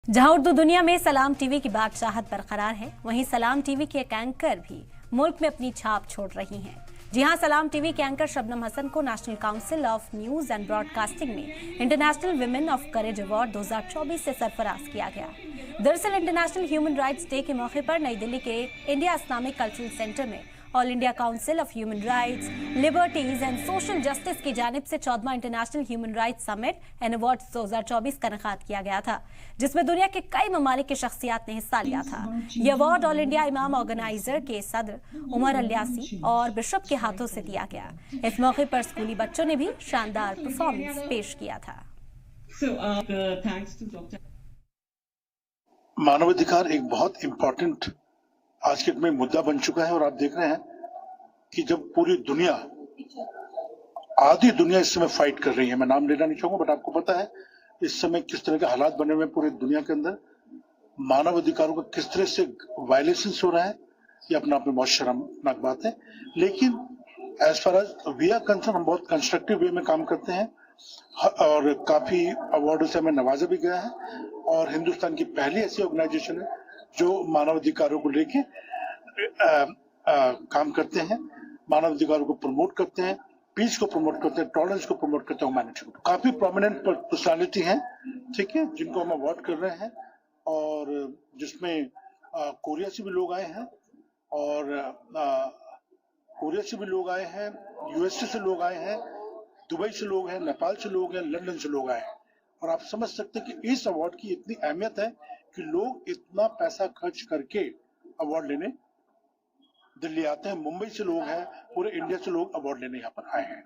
जहां उर्दू दुनिया में सलाम टीवी की बादशाहत बरकरार है, वहीं सलाम टीवी के एक एंकर भी मुल्क में अपनी छाप छोड़ रही हैं। जी हां, सलाम टीवी के एंकर शबनम हसन को National Council of News and Broadcasting में International Women of Courage Award 2024 से सरफराज किया गया। दरअसल इंटरनेशनल ह्यूमन राइट्स डे के मौके पर नई दिल्ली के इंडिया इस्लामिक कल्चरल सेंटर में All India Council of Human Rights, Liberties and Social Justice की जानिब से 14वां International Human Rights Summit and Awards 2024 का इनेकाद किया गया था, जिसमें दुनिया के कई ममालिक की शख्सियात ने हिस्सा लिया था। यह अवार्ड ऑल इंडिया इमाम ऑर्गेनाइजर के सदर उमर अलियासी और बिशप के हाथों से दिया गया। इस मौके पर स्कूली बच्चों ने भी शानदार परफॉर्मेंस पेश किया था। मानवाधिकार एक बहुत इम्पोर्टेंट आज के में मुद्दा बन चुका है और आप देख रहे हैं कि जब पूरी दुनिया, आधी दुनिया इस समय फाइट कर रही है। मैं नाम लेना नहीं चाहूंगा, बट आपको पता है इस समय किस तरह के हालात बने हुए हैं पूरी दुनिया के अंदर। मानव अधिकारों का किस तरह से वायलेशंस हो रहा है, ये अपने आप में बहुत शर्मनाक बात है। लेकिन as far as we are concerned, हम बहुत कंस्ट्रक्टिव वे में काम करते हैं और काफी अवार्डों से हमें नवाजा भी गया है। और हिंदुस्तान की पहली ऐसी ऑर्गेनाइजेशन है जो मानवाधिकारों को लेके काम करते हैं, मानवाधिकारों को प्रमोट करते हैं, पीस को प्रमोट करते हैं, टॉलरेंस को प्रमोट करते हैं, ह्यूमैनिटी को। काफी प्रोमिनेंट पर्सनालिटी हैं, ठीक है, जिनको हम अवार्ड कर रहे हैं और जिसमें कोरिया से भी लोग आए हैं और कोरिया से भी लोग आए हैं, यूएसए से लोग आए हैं, दुबई से लोग हैं, नेपाल से लोग हैं, लंदन से लोग आए हैं। और आप समझ सकते हैं कि इस अवार्ड की इतनी अहमियत है कि लोग इतना पैसा खर्च करके अवार्ड लेने दिल्ली आते हैं। मुंबई से लोग हैं, पूरे इंडिया से लोग अवार्ड लेने यहाँ पर आए हैं।